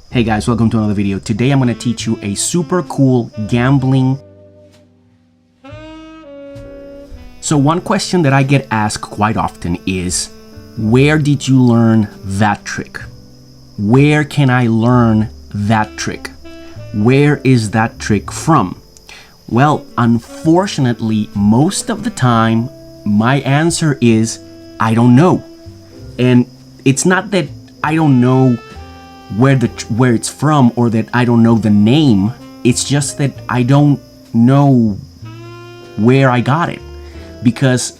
Hey guys, welcome to another video. Today I'm going to teach you a super cool gambling. So one question that I get asked quite often is, where did you learn that trick? Where can I learn that trick? Where is that trick from? Well, unfortunately, most of the time, my answer is, I don't know. And it's not that I don't know where it's from or that I don't know the name. It's just that I don't know where I got it, because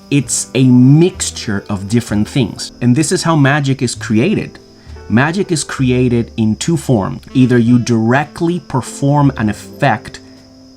it's a mixture of different things. And this is how magic is created. Magic is created in two forms. Either you directly perform an effect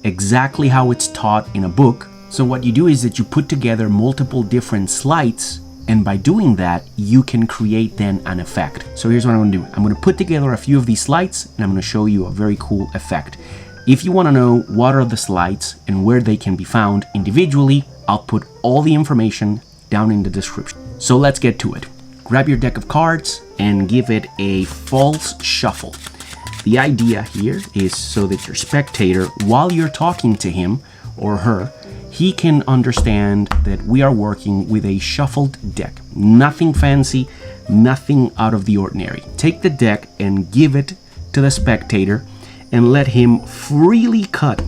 exactly how it's taught in a book. So what you do is that you put together multiple different sleights, and by doing that, you can create then an effect. So here's what I'm gonna do. I'm gonna put together a few of these sleights, and I'm gonna show you a very cool effect. If you wanna know what are the sleights and where they can be found individually, I'll put all the information down in the description. So let's get to it. Grab your deck of cards and give it a false shuffle. The idea here is so that your spectator, while you're talking to him or her, he can understand that we are working with a shuffled deck. Nothing fancy, nothing out of the ordinary. Take the deck and give it to the spectator and let him freely cut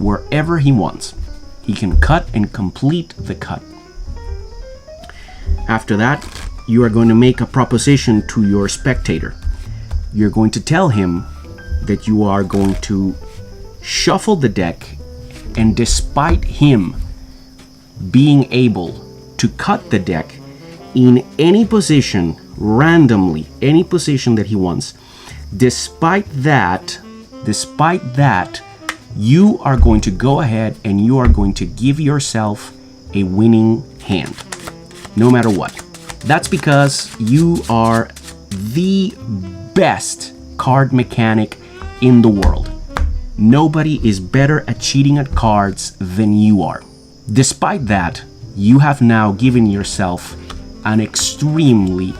wherever he wants. He can cut and complete the cut. After that, you are going to make a proposition to your spectator. You're going to tell him that you are going to shuffle the deck, and despite him being able to cut the deck in any position, randomly, any position that he wants, despite that, you are going to go ahead and you are going to give yourself a winning hand, no matter what. That's because you are the best card mechanic in the world. Nobody is better at cheating at cards than you are. Despite that, you have now given yourself an extremely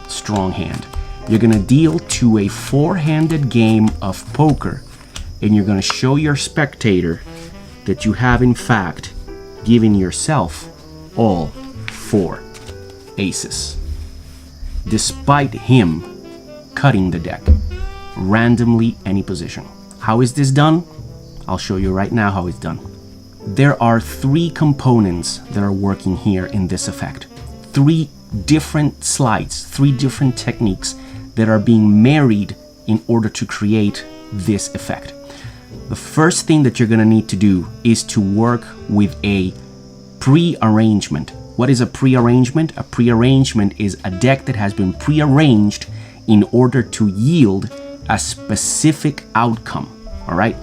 strong hand. You're gonna deal to a four-handed game of poker, and you're gonna show your spectator that you have in fact given yourself all four aces, despite him cutting the deck randomly, any position. How is this done? I'll show you right now how it's done. There are three components that are working here in this effect. Three different sleights, three different techniques that are being married in order to create this effect. The first thing that you're gonna need to do is to work with a pre-arrangement. What is a pre-arrangement? A pre-arrangement is a deck that has been pre-arranged in order to yield a specific outcome. All right.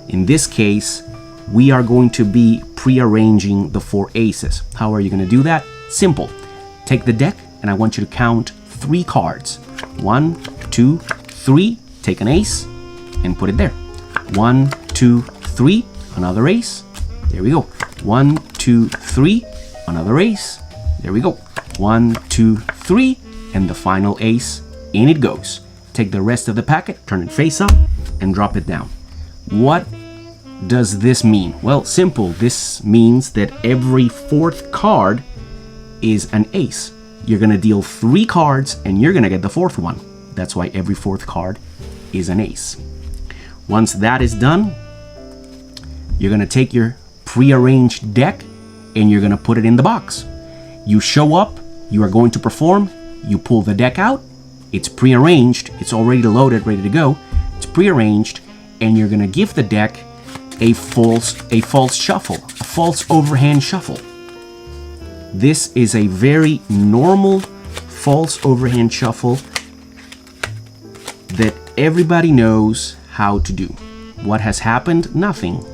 In this case, we are going to be pre-arranging the four aces. How are you going to do that? Simple. Take the deck and I want you to count 3 cards. 1, 2, 3. Take an ace and put it there. 1, 2, 3. Another ace. There we go. 1, 2, 3. Another ace. There we go. 1, 2, 3. And the final ace. In it goes. Take the rest of the packet, turn it face up, and drop it down. What does this mean? Well, simple. This means that every 4th card is an ace. You're gonna deal 3 cards, and you're gonna get the 4th one. That's why every 4th card is an ace. Once that is done, you're gonna take your pre-arranged deck, and you're gonna put it in the box. You show up, you are going to perform, you pull the deck out, it's pre-arranged, it's already loaded, ready to go. It's pre-arranged, and you're gonna give the deck a false shuffle, a false overhand shuffle. This is a very normal false overhand shuffle that everybody knows how to do. What has happened? Nothing.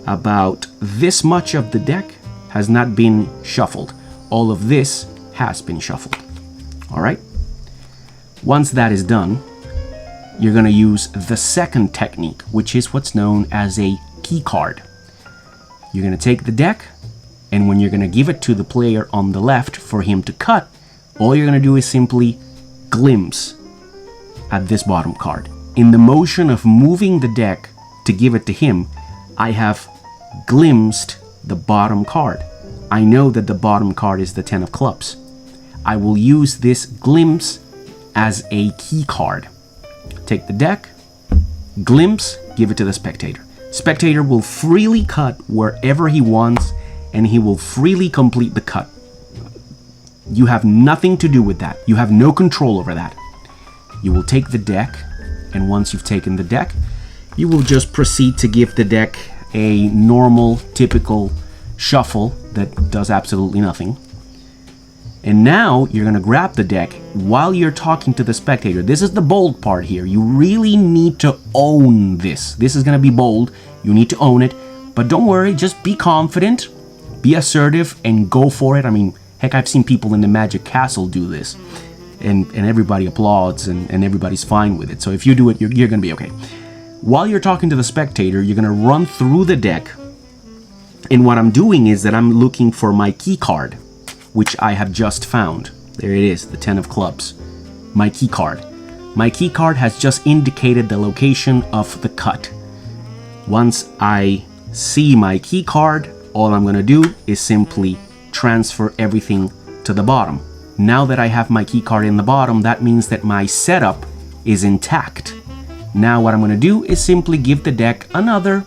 About this much of the deck has not been shuffled. All of this has been shuffled. All right? Once that is done, you're going to use the second technique, which is what's known as a key card. You're going to take the deck, and when you're going to give it to the player on the left for him to cut, all you're going to do is simply glimpse at this bottom card. In the motion of moving the deck to give it to him, I have glimpsed the bottom card. I know that the bottom card is the 10 of clubs. I will use this glimpse as a key card. Take the deck, glimpse, give it to the spectator. Spectator will freely cut wherever he wants, and he will freely complete the cut. You have nothing to do with that. You have no control over that. You will take the deck, and once you've taken the deck, you will just proceed to give the deck a normal, typical shuffle that does absolutely nothing. And now you're going to grab the deck while you're talking to the spectator. This is the bold part here. You really need to own this. This is going to be bold. You need to own it. But don't worry, just be confident, be assertive, and go for it. I mean, heck, I've seen people in the Magic Castle do this. And everybody applauds and everybody's fine with it. So if you do it, you're going to be okay. While you're talking to the spectator, you're going to run through the deck. And what I'm doing is that I'm looking for my key card, which I have just found. There it is, the 10 of clubs. My key card. My key card has just indicated the location of the cut. Once I see my key card, all I'm going to do is simply transfer everything to the bottom. Now that I have my key card in the bottom, that means that my setup is intact. Now what I'm going to do is simply give the deck another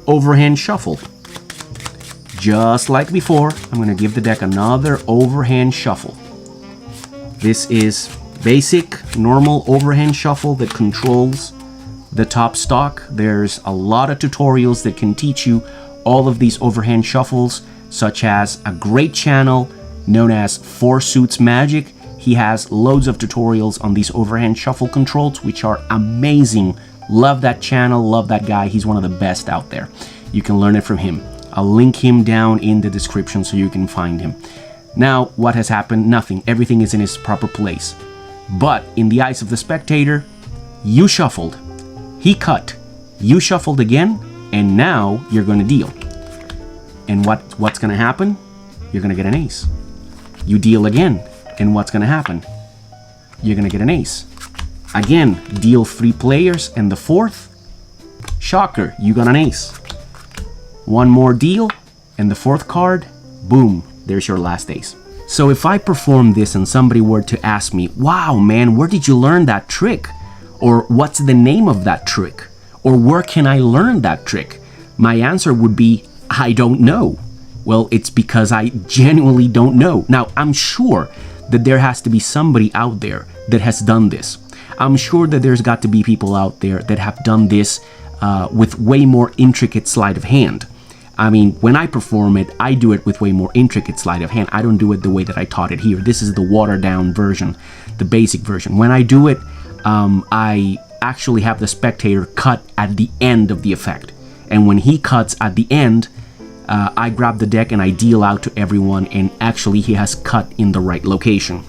overhand shuffle. Just like before, I'm going to give the deck another overhand shuffle. This is basic, normal overhand shuffle that controls the top stock. There's a lot of tutorials that can teach you all of these overhand shuffles, such as a great channel known as Four Suits Magic. He has loads of tutorials on these overhand shuffle controls, which are amazing. Love that channel, love that guy. He's one of the best out there. You can learn it from him. I'll link him down in the description so you can find him. Now, what has happened? Nothing. Everything is in its proper place. But in the eyes of the spectator, you shuffled. He cut. You shuffled again, and now you're going to deal. And what's going to happen? You're going to get an ace. You deal again, and what's going to happen? You're going to get an ace. Again, deal 3 players, and the 4th, shocker, you got an ace. One more deal, and the 4th card, boom, there's your last ace. So if I perform this and somebody were to ask me, wow, man, where did you learn that trick? Or what's the name of that trick? Or where can I learn that trick? My answer would be, I don't know. Well, it's because I genuinely don't know. Now, I'm sure that there has to be somebody out there that has done this. I'm sure that there's got to be people out there that have done this with way more intricate sleight of hand. I mean, when I perform it, I do it with way more intricate sleight of hand. I don't do it the way that I taught it here. This is the watered down version, the basic version. When I do it, I actually have the spectator cut at the end of the effect. And when he cuts at the end, I grab the deck and I deal out to everyone, and actually he has cut in the right location.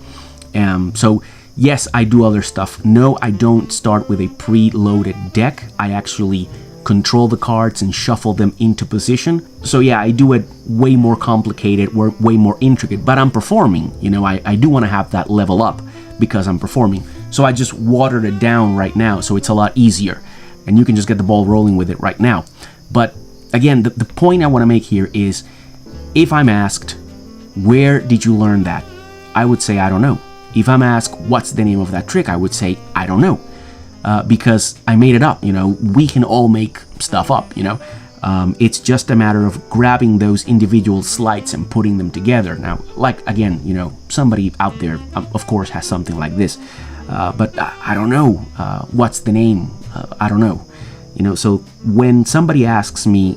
So yes, I do other stuff. No, I don't start with a pre-loaded deck. I actually control the cards and shuffle them into position. So yeah, I do it way more complicated, way more intricate, but I'm performing. You know, I do want to have that level up because I'm performing. So I just watered it down right now, so it's a lot easier. And you can just get the ball rolling with it right now. But again, the point I want to make here is, if I'm asked, where did you learn that? I would say, I don't know. If I'm asked, what's the name of that trick? I would say, I don't know. Because I made it up, you know. We can all make stuff up, you know. It's just a matter of grabbing those individual sleights and putting them together. Now, like, again, you know, somebody out there, of course, has something like this. But I don't know. What's the name? I don't know. You know, so when somebody asks me,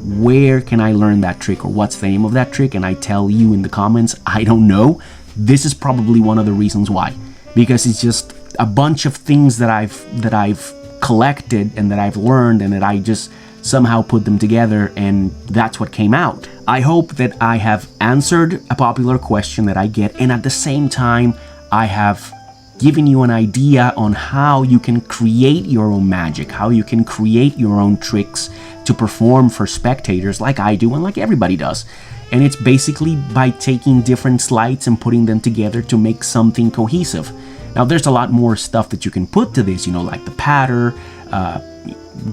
where can I learn that trick, or what's the name of that trick, and I tell you in the comments, I don't know, this is probably one of the reasons why. Because it's just a bunch of things that I've collected and that I've learned, and that I just somehow put them together, and that's what came out. I hope that I have answered a popular question that I get, and at the same time, I have given you an idea on how you can create your own magic, how you can create your own tricks to perform for spectators, like I do and like everybody does. And it's basically by taking different sleights and putting them together to make something cohesive. Now, there's a lot more stuff that you can put to this, like the patter,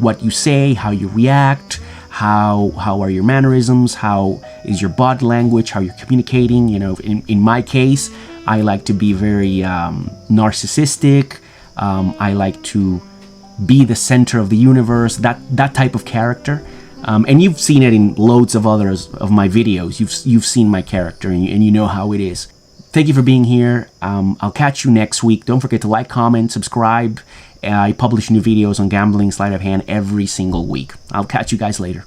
what you say, how you react, how are your mannerisms, how is your body language, how you're communicating. In my case, I like to be very narcissistic. I like to be the center of the universe, that type of character. And you've seen it in loads of others of my videos. You've seen my character, and you know how it is. Thank you for being here. I'll catch you next week. Don't forget to like, comment, subscribe. I publish new videos on gambling, sleight of hand every single week. I'll catch you guys later.